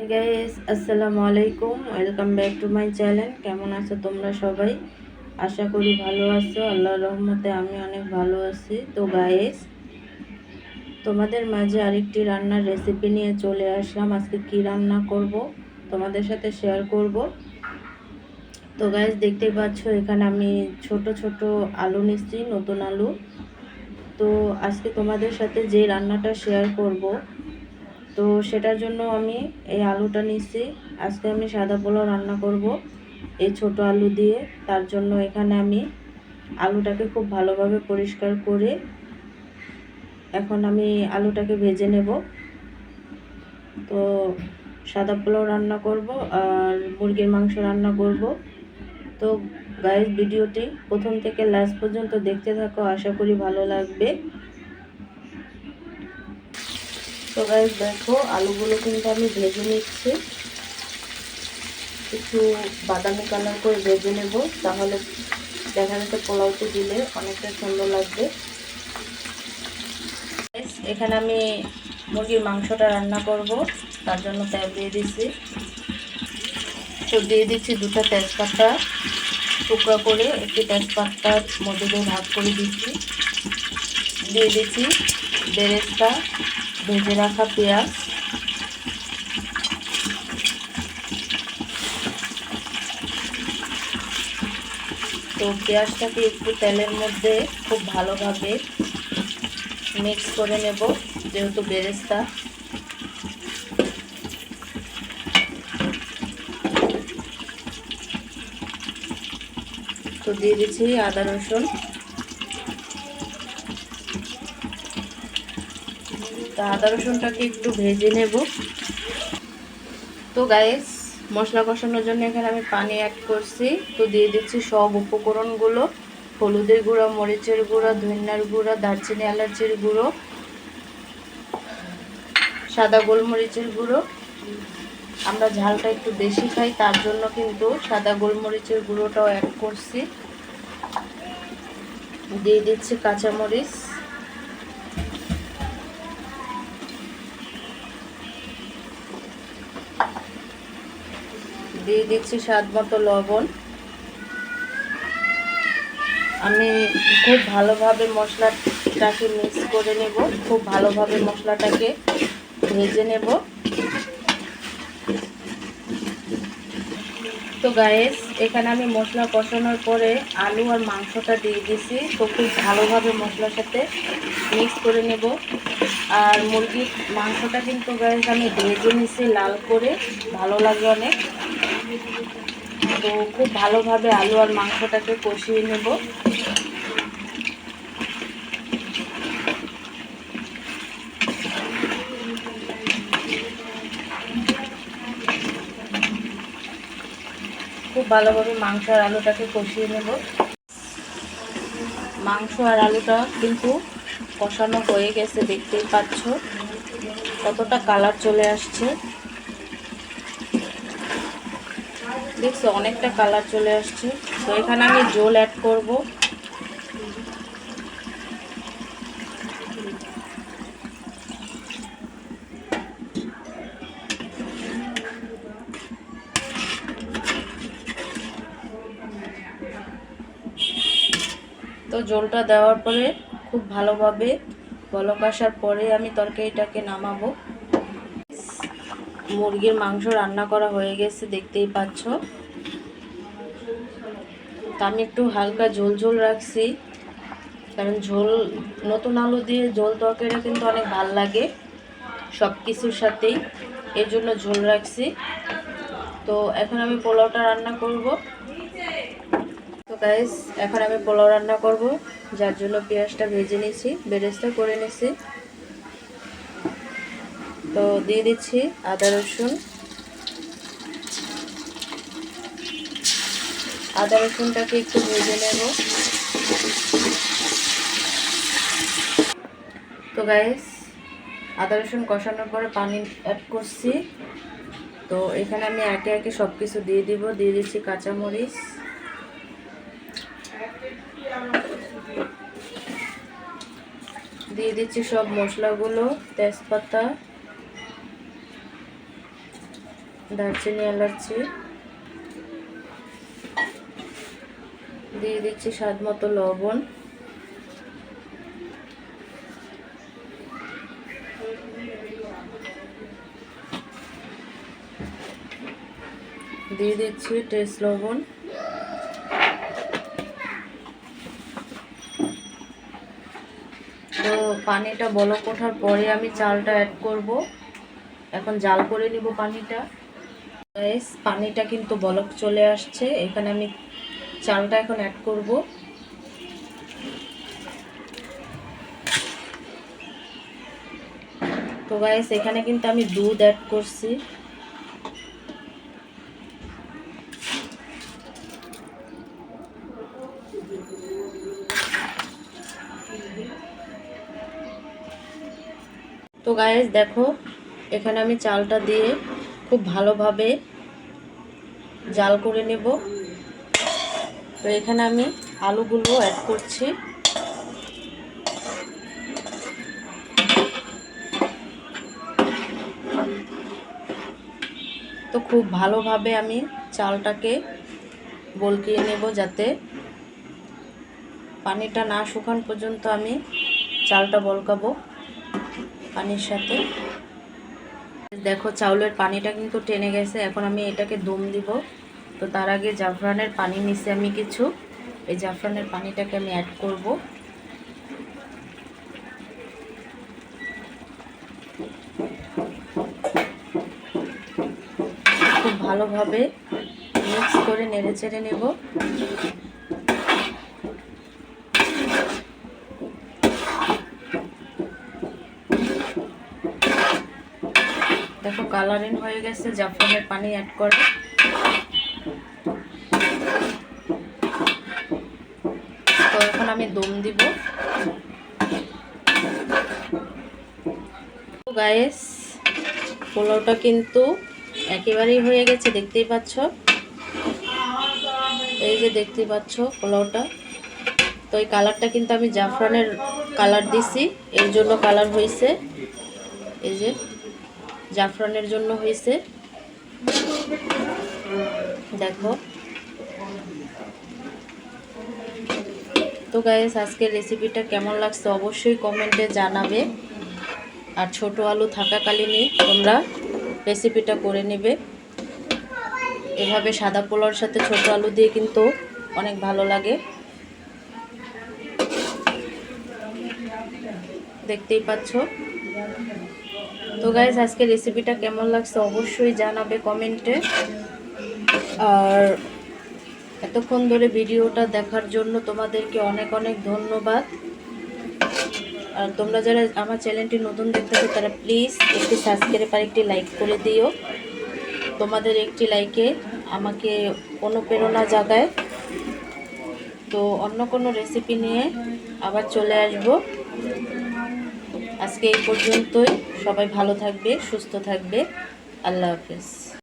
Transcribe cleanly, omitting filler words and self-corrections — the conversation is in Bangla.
হাই গাইস, আসসালামু আলাইকুম। Welcome back to my channel. কেমন আছো তোমরা সবাই? আশা করি ভালো আছো। আল্লাহর রহমতে আমি অনেক ভালো আছি। তো গাইস, তোমাদের মাঝে আরেকটি রান্নার রেসিপি নিয়ে চলে আসলাম। আজকে কি রান্না করব তোমাদের সাথে শেয়ার করব। তো গাইস, দেখতেই পাচ্ছ এখানে আমি ছোট ছোট আলু নিচ্ছি, নতুন আলু। তো আজকে তোমাদের সাথে যে রান্নাটা শেয়ার করব, তো সেটার জন্য আমি এই আলুটা নিচ্ছি। আজকে আমি সাদা পোলাও রান্না করব এই ছোট আলু দিয়ে। তার জন্য এখানে আমি আলুটাকে খুব ভালোভাবে পরিষ্কার করে এখন আমি আলুটাকে ভেজে নেব। তো সাদা পোলাও রান্না করব আর মুরগির মাংস রান্না করব। তো গাইস, ভিডিওটি প্রথম থেকে লাস্ট পর্যন্ত দেখতে থাকো, আশা করি ভালো লাগবে। তো গাইস দেখো, আলুগুলো কিন্তু আমি ভেজে নিচ্ছি, একটু বাদামি কালার করে ভেজে নেব, তাহলে দেখা যাচ্ছে পোলাওতে দিলে অনেকটা সুন্দর লাগবে। এখানে আমি মুরগির মাংসটা রান্না করব, তার জন্য তেল দিয়ে দিচ্ছি। তো দিয়ে দিচ্ছি দুটো তেজপাতা, টুকরা করে একটি তেজপাতার মধ্যে দিয়ে ভাগ করে দিচ্ছি। দিয়ে দিচ্ছি বেরেস্তা, ভেজে রাখা পেঁয়াজ, তো পেঁয়াজটাকে একটু তেলের মধ্যে খুব ভালোভাবে মিক্স করে নেব, যেহেতু বেরেস্তা। তো দিয়ে দিচ্ছি আদা রসুন। তো আদা রসুনটাকে একটু ভেজে নেব। তো গাইস, মশলা কষানোর জন্য এখানে আমি পানি অ্যাড করছি। তো দিয়ে দিচ্ছি সব উপকরণগুলো: হলুদের গুঁড়া, মরিচের গুঁড়া, ধনিয়ার গুঁড়া, দারচিনি এলাচির গুঁড়ো, সাদা গোলমরিচের গুঁড়ো। আমরা ঝালটা একটু বেশি খাই, তার জন্য কিন্তু সাদা গোলমরিচের গুঁড়োটাও অ্যাড করছি। দিয়ে দিচ্ছি কাঁচামরিচ, দিয়ে দিচ্ছি স্বাদ মতো লবণ। আমি খুব ভালোভাবে মশলাটাকে মিক্স করে নেব, খুব ভালোভাবে মশলাটাকে ভেজে নেব। তো গাইস, এখানে আমি মশলা কষানোর পরে আলু আর মাংসটা দিয়ে দিয়েছি। তো খুব ভালোভাবে মশলার সাথে মিক্স করে নেব। আর মুরগির মাংসটা কিন্তু গাইস আমি ভেজে নিছি লাল করে, ভালো লাগে অনেক। তো খুব ভালোভাবে আলু আর মাংসটাকে কষিয়ে নেব। খুব ভালোভাবে মাংস আর আলুটাকে কষিয়ে নেব। মাংস আর আলুটা কিন্তু কষানো হয়ে গেছে, দেখতেই পাচ্ছ কতটা কালার চলে আসছে। দেখছো, অনেকটা কালার চলে আসছে। তো এখানে আমি ঝোল অ্যাড করব। তো ঝোলটা দেওয়ার পরে খুব ভালোভাবে বলক আসার পরে আমি তরকারিটাকে নামাবো। মুরগির মাংস রান্না করা হয়ে গেছে, দেখতেই পাচ্ছ। তো আমি একটু হালকা ঝোল ঝোল রাখছি, কারণ ঝোল, নতুন আলু দিয়ে ঝোল তরকারিটা কিন্তু অনেক ভাল লাগে সব কিছুর সাথেই, এর জন্য ঝোল রাখছি। তো এখন আমি পোলাওটা রান্না করব। তো গাইস, এখন আমি পোলাও রান্না করব, যার জন্য পেঁয়াজটা ভেজে নিয়েছি, বেরেস্তা করে নিয়েছি। তো দিয়ে দিচ্ছি আদা রসুন। আদা রসুনটাকে একটু ভেজে নেব। তো গাইস, আদা রসুন কষানোর পরে পানি অ্যাড করছি। তো এখানে আমি একে একে সব কিছু দিয়ে দিব। দিয়ে দিচ্ছি কাঁচামরিচ, দিয়ে দিচ্ছি সব মশলাগুলো: তেজপাতা, দারচিনি এলাচি দিয়ে দিচ্ছি, স্বাদ মতো লবণ, দিয়ে দিচ্ছি টেস্ট লবণ। তো পানিটা বলক ওঠার পরে আমি চালটা অ্যাড করব। এখন জাল করে নিব পানিটা। পানিটা কিন্তু বলক চলে আসছে, এখানে আমি চালটা এখন অ্যাড করব। তো গাইস এখানে কিন্তু আমি দুধ অ্যাড করছি। তো গাইস দেখো, এখানে আমি চালটা দিয়ে খুব ভালোভাবে জাল করে নেব। তো এখানে আমি আলুগুলো অ্যাড করছি। তো খুব ভালোভাবে আমি চালটাকে বলকিয়ে নেব, যাতে পানিটা না শুকান পর্যন্ত আমি চালটা বলকাবো পানির সাথে। দেখো চাউলের পানিটা কিন্তু টেনে গেছে, এখন আমি এটাকে দম দিব। তো তার আগে জাফরানের পানি নিছি আমি কিছু, এই জাফরানের পানিটাকে আমি অ্যাড করব। খুব ভালোভাবে মিক্স করে নেড়ে চেড়ে নেব। দেখো কালারিং হয়ে গেছে জাফরানের পানি অ্যাড করে। তো এখন আমি দম দিব। গাইস পোলাওটা কিন্তু একেবারেই হয়ে গেছে, দেখতেই পাচ্ছ। এই যে দেখতেই পাচ্ছ পোলাওটা। তো এই কালারটা কিন্তু আমি জাফরানের কালার দিছি, এর জন্য কালার হয়েছে। এই যে জাফরানের জন্য হয়েছে, দেখো। তো গাইস আজকের রেসিপিটা কেমন লাগছে অবশ্যই কমেন্টে জানাবে। আর ছোট আলু থাকাকালীনই তোমরা রেসিপিটা করে নেবে। এভাবে সাদা পোলাওর সাথে ছোট আলু দিয়ে কিন্তু অনেক ভালো লাগে, দেখতেই পাচ্ছ। তো গাইস আজকে রেসিপিটা কেমন লাগছে অবশ্যই জানাবে কমেন্টে। আর এতক্ষণ ধরে ভিডিওটা দেখার জন্য তোমাদেরকে অনেক অনেক ধন্যবাদ। আর তোমরা যারা আমার চ্যানেলটি নতুন দেখতেছো তারা প্লিজ একটি সাবস্ক্রাইব আর একটি লাইক করে দিও। তোমাদের একটি লাইকে আমাকে অনুপ্রেরণা জাগায়। তো অন্য কোনো রেসিপি নিয়ে আবার চলে আসব। আজকে এই পর্যন্তই। সবাই ভালো থাকবে, সুস্থ থাকবে। আল্লাহ হাফেজ।